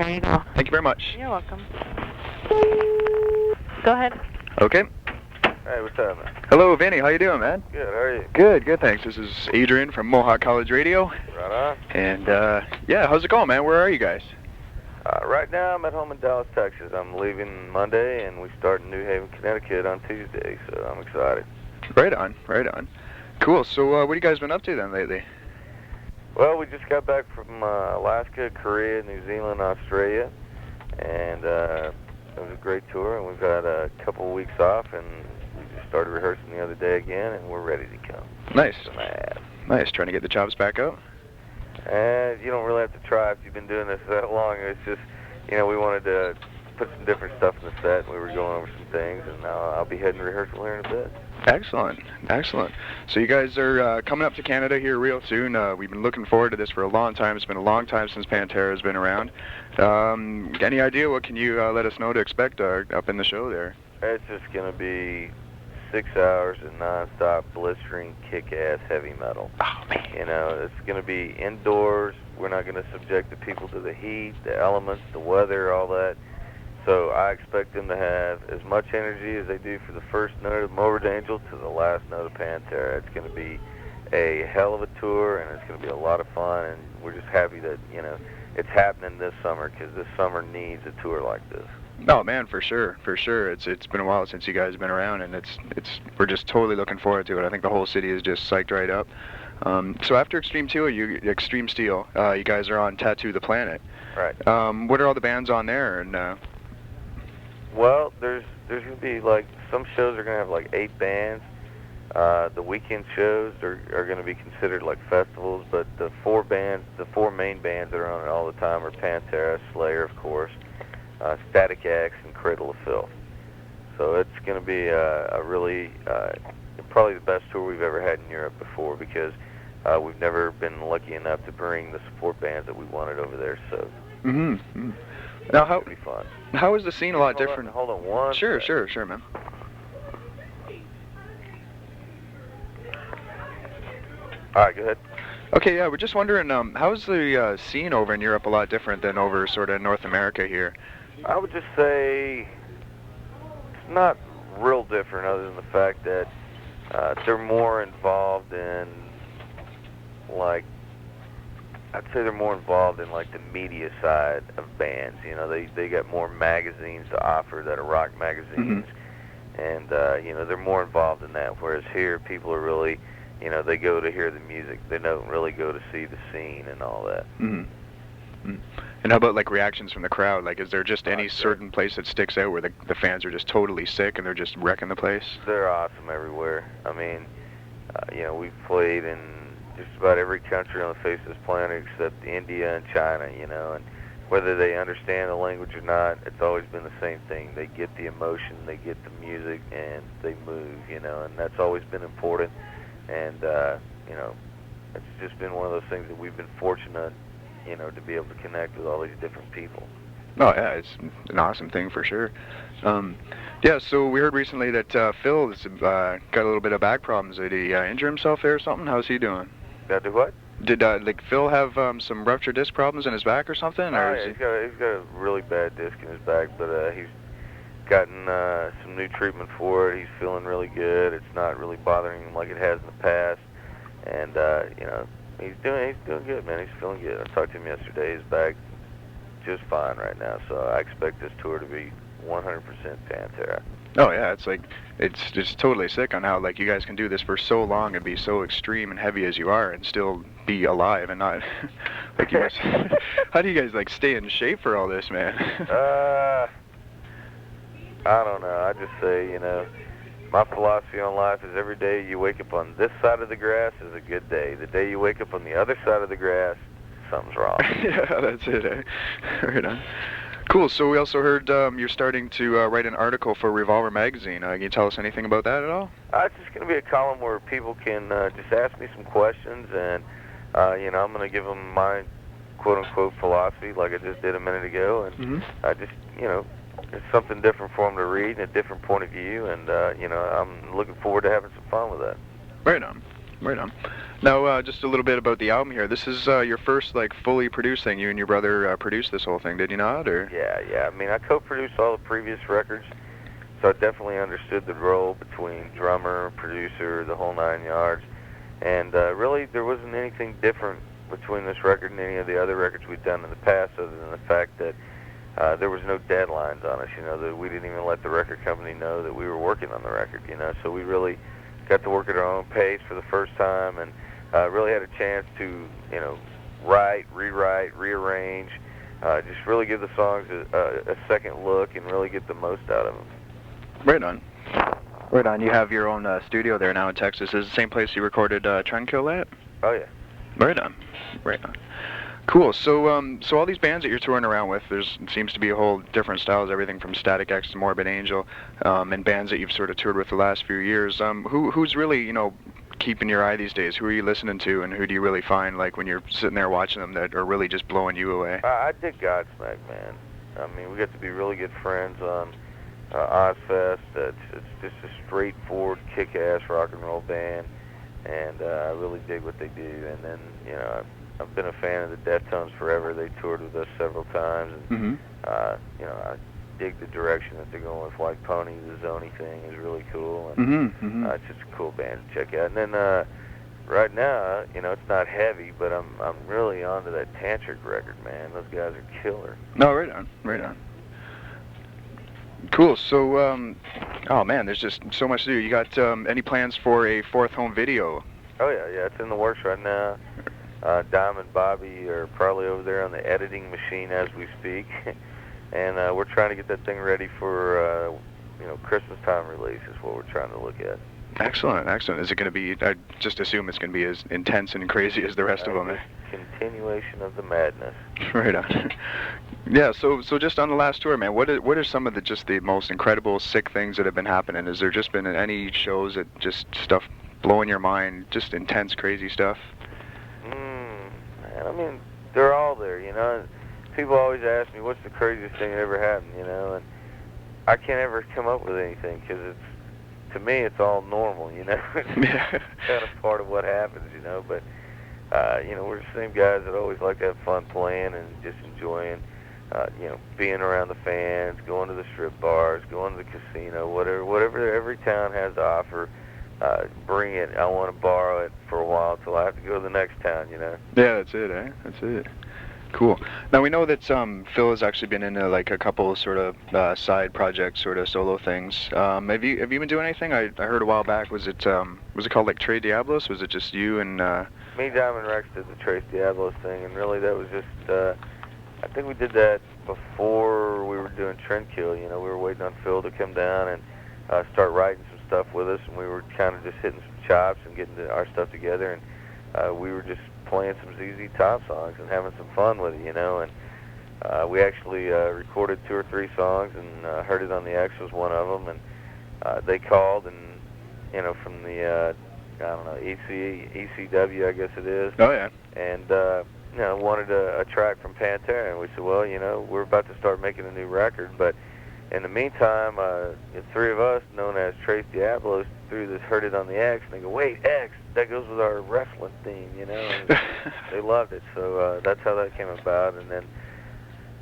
Here you go. Thank you very much. You're welcome. Go ahead. Okay. Hey, what's up, man? Hello, Vinny. How you doing, man? Good, how are you? Good, good, thanks. This is Adrian from Mohawk College Radio. Right on. And, yeah, how's it going, man? Where are you guys? Right now, I'm at home in Dallas, Texas. I'm leaving Monday, and we start in New Haven, Connecticut on Tuesday, so I'm excited. Right on, right on. Cool. So, what have you guys been up to then lately? Well, we just got back from Alaska, Korea, New Zealand, Australia, and it was a great tour, and we've got a couple of weeks off, and we just started rehearsing the other day again, and we're ready to come. Nice. So mad. Nice. Trying to get the chops back out? And you don't really have to try if you've been doing this that long. It's just, we wanted to put some different stuff in the set, and we were going over some things, and I'll be heading to rehearsal here in a bit. Excellent, excellent. So you guys are coming up to Canada here real soon. We've been looking forward to this for a long time. It's been a long time since Pantera has been around. Any idea what can you let us know to expect up in the show there? It's just going to be 6 hours of non-stop, blistering, kick-ass heavy metal. Oh, man. It's going to be indoors. We're not going to subject the people to the heat, the elements, the weather, all that. So I expect them to have as much energy as they do for the first note of Morbid Angel to the last note of Pantera. It's going to be a hell of a tour, and it's going to be a lot of fun, and we're just happy that, it's happening this summer, because this summer needs a tour like this. Oh man, for sure, for sure. It's been a while since you guys have been around, and we're just totally looking forward to it. I think the whole city is just psyched right up. So after Extreme Steel, you guys are on Tattoo the Planet. Right. What are all the bands on there? And well, there's going to be some shows are going to have 8 bands. The weekend shows are going to be considered like festivals, but the 4 main bands that are on it all the time are Pantera, Slayer, of course, Static X, and Cradle of Filth. So it's going to be a really, probably the best tour we've ever had in Europe before, because we've never been lucky enough to bring the support bands that we wanted over there. So now, it'll be fun. How is the scene a lot different? Hold on one Sure, second. sure, man. All right, go ahead. Okay, yeah, we're just wondering, how is the scene over in Europe a lot different than over sort of North America here? I would just say it's not real different, other than the fact that they're more involved in, I'd say they're more involved in the media side of bands. They got more magazines to offer that are rock magazines, and they're more involved in that. Whereas here, people are really, they go to hear the music. They don't really go to see the scene and all that. And how about reactions from the crowd? Is there just any certain place that sticks out where the fans are just totally sick and they're just wrecking the place? They're awesome everywhere. I mean, we've played in just about every country on the face of this planet except India and China, and whether they understand the language or not, it's always been the same thing. They get the emotion, they get the music, and they move, and that's always been important. And, it's just been one of those things that we've been fortunate, to be able to connect with all these different people. Oh, yeah, it's an awesome thing for sure. Yeah, so we heard recently that Phil has got a little bit of back problems. Did he injure himself there or something? How's he doing? Did do what? Did Phil have some ruptured disc problems in his back or something? Oh, yeah, he's got a really bad disc in his back, but he's gotten some new treatment for it. He's feeling really good. It's not really bothering him like it has in the past, and he's doing good, man. He's feeling good. I talked to him yesterday. His back just fine right now, so I expect this tour to be 100% Pantera. Oh yeah, it's just totally sick on how you guys can do this for so long and be so extreme and heavy as you are and still be alive and not you guys. How do you guys stay in shape for all this, man? I don't know. I just say, my philosophy on life is every day you wake up on this side of the grass is a good day. The day you wake up on the other side of the grass, something's wrong. Yeah, that's it. Right on. Cool. So we also heard you're starting to write an article for Revolver Magazine. Can you tell us anything about that at all? It's just going to be a column where people can just ask me some questions, and I'm going to give them my quote-unquote philosophy, like I just did a minute ago, and I just it's something different for them to read and a different point of view, and I'm looking forward to having some fun with that. Right on. Right on. Now, just a little bit about the album here. This is your first, like, fully produced thing. You and your brother produced this whole thing, did you not? Or? Yeah. I mean, I co-produced all the previous records, so I definitely understood the role between drummer, producer, the whole 9 yards. And really, there wasn't anything different between this record and any of the other records we'd done in the past, other than the fact that there was no deadlines on us. You know, that we didn't even let the record company know that we were working on the record. You know, so we really got to work at our own pace for the first time, and really had a chance to, you know, write, rewrite, rearrange, just really give the songs a second look and really get the most out of them. Right on. Right on. You have your own studio there now in Texas. Is it the same place you recorded Trendkill at? Oh, yeah. Right on. Right on. Cool. So, so all these bands that you're touring around with, seems to be a whole different styles, everything from Static X to Morbid Angel, and bands that you've sort of toured with the last few years. Who's really, you know, keeping your eye these days? Who are you listening to, and who do you really find, like, when you're sitting there watching them, that are really just blowing you away? I dig Godsmack, man. I mean, we got to be really good friends on Ozfest. It's just a straightforward, kick-ass rock and roll band, and I really dig what they do. And then, you know, I've been a fan of the Deftones forever. They toured with us several times, and you know, I dig the direction that they're going with White Pony. The Zony thing is really cool, and it's just a cool band to check out. And then right now, you know, it's not heavy, but I'm really onto that Tantric record, man. Those guys are killer. No, right on, right on. Cool. So, oh man, there's just so much to do. You got any plans for a fourth home video? Oh yeah, it's in the works right now. Dom and Bobby are probably over there on the editing machine as we speak, and we're trying to get that thing ready for you know, Christmas time release is what we're trying to look at. Excellent, excellent. Is it going to be? I just assume it's going to be as intense and crazy as the rest of them. Continuation of the madness. Right on. Yeah. So just on the last tour, man, what are some of the most incredible, sick things that have been happening? Has there just been any shows that just stuff blowing your mind, just intense, crazy stuff? Man, I mean, they're all there, you know. People always ask me, what's the craziest thing that ever happened, you know, and I can't ever come up with anything, because to me, it's all normal, you know. It's kind of part of what happens, you know, but, you know, we're the same guys that always like to have fun playing and just enjoying, you know, being around the fans, going to the strip bars, going to the casino, whatever every town has to offer. Bring it. I want to borrow it for a while until I have to go to the next town, you know. Yeah, that's it, eh? That's it. Cool. Now we know that Phil has actually been into like a couple sort of side projects, sort of solo things. Have you been doing anything? I heard a while back. Was it called like Tres Diablos? Was it just you and? Me, Diamond Rex did the Tres Diablos thing, and really that was just. I think we did that before we were doing Trendkill. You know, we were waiting on Phil to come down and start writing some stuff with us, and we were kind of just hitting some chops and getting our stuff together, and we were just playing some ZZ Top songs and having some fun with it, you know. And we actually recorded 2 or 3 songs, and Heard It on the X was one of them, and they called, and you know, from the I don't know, ECW, I guess it is. Oh yeah. And you know, wanted a track from Pantera, and we said, well, you know, we're about to start making a new record, but in the meantime, the 3 of us, known as Tres Diablos, threw this Heard It on the X, and they go, wait, X, that goes with our wrestling theme, you know, and they loved it, so that's how that came about. And then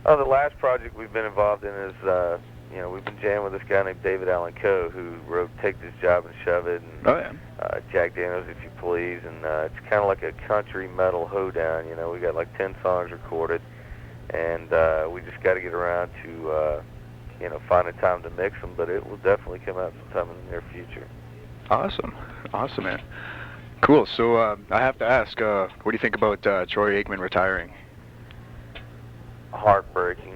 the last project we've been involved in is, you know, we've been jamming with this guy named David Allen Coe, who wrote Take This Job and Shove It, and Jack Daniels, If You Please, and it's kind of like a country metal hoedown, you know. We got like 10 songs recorded, and we just got to get around to, you know, find a time to mix them, but it will definitely come out sometime in the near future. Awesome. Awesome, man. Cool. So I have to ask, what do you think about Troy Aikman retiring? Heartbreaking.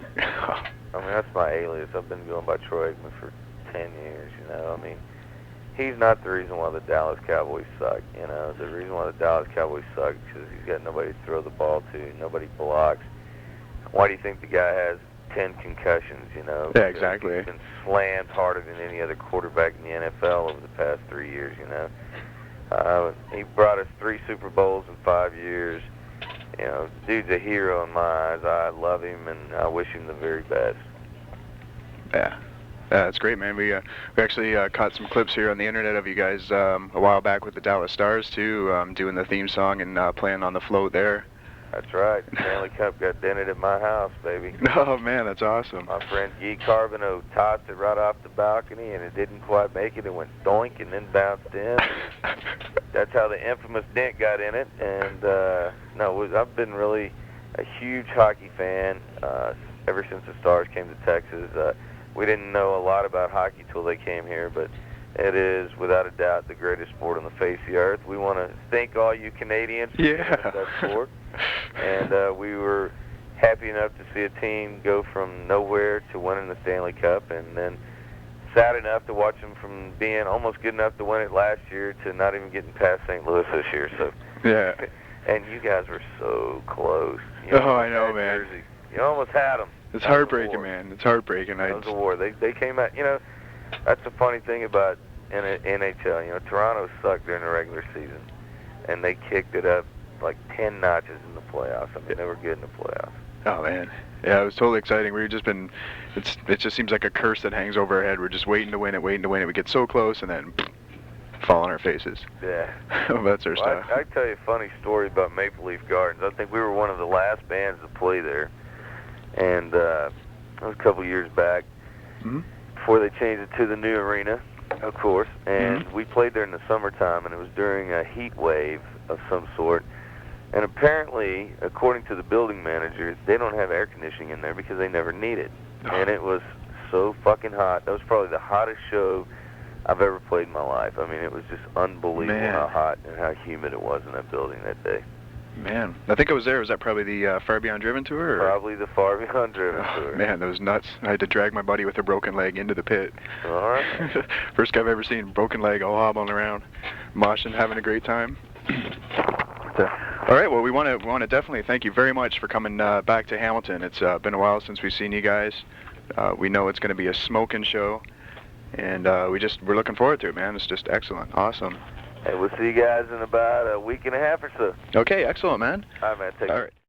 I mean, that's my alias. I've been going by Troy Aikman for 10 years, you know. I mean, he's not the reason why the Dallas Cowboys suck, you know. The reason why the Dallas Cowboys suck is because he's got nobody to throw the ball to, nobody blocks. Why do you think the guy has 10 concussions, you know? Yeah, exactly. He's been slammed harder than any other quarterback in the NFL over the past 3 years, you know. He brought us 3 Super Bowls in 5 years. You know, dude's a hero in my eyes. I love him, and I wish him the very best. Yeah. That's great, man. We actually caught some clips here on the internet of you guys a while back with the Dallas Stars too, doing the theme song and playing on the float there. That's right. The Stanley Cup got dented at my house, baby. Oh man, that's awesome. My friend Guy Carbonneau tossed it right off the balcony, and it didn't quite make it. It went doink and then bounced in. That's how the infamous dent got in it. And no, I've been really a huge hockey fan ever since the Stars came to Texas. We didn't know a lot about hockey till they came here, but it is, without a doubt, the greatest sport on the face of the earth. We want to thank all you Canadians for giving us that sport. And we were happy enough to see a team go from nowhere to winning the Stanley Cup, and then sad enough to watch them from being almost good enough to win it last year to not even getting past St. Louis this year. So, yeah. And you guys were so close. Oh, I know, man. Jersey. You almost had them. It's heartbreaking, man. It's heartbreaking. That was a war. They came out. You know, that's the funny thing about NHL. You know, Toronto sucked during the regular season, and they kicked it up like 10 notches in the playoffs. I mean, they were good in the playoffs. Oh man, yeah, it was totally exciting. We've just been, it just seems like a curse that hangs over our head. We're just waiting to win it, waiting to win it. We get so close and then fall on our faces. Yeah. That's our stuff. I tell you a funny story about Maple Leaf Gardens. I think we were one of the last bands to play there, and that was a couple years back before they changed it to the new arena, of course. And we played there in the summertime, and it was during a heat wave of some sort. And apparently, according to the building manager, they don't have air conditioning in there because they never need it. And it was so fucking hot. That was probably the hottest show I've ever played in my life. I mean, it was just unbelievable how hot and how humid it was in that building that day. Man, I think I was there. Was that probably the Far Beyond Driven tour? Or? Probably the Far Beyond Driven tour. Man, that was nuts. I had to drag my buddy with a broken leg into the pit. All right. First guy I've ever seen, broken leg, all hobbling around, moshing, having a great time. All right, well, we want to definitely thank you very much for coming back to Hamilton. It's been a while since we've seen you guys. We know it's going to be a smoking show, and we're looking forward to it, man. It's just excellent, awesome. Hey, we'll see you guys in about a week and a half or so. Okay, excellent, man. All right, man. Take care. All right.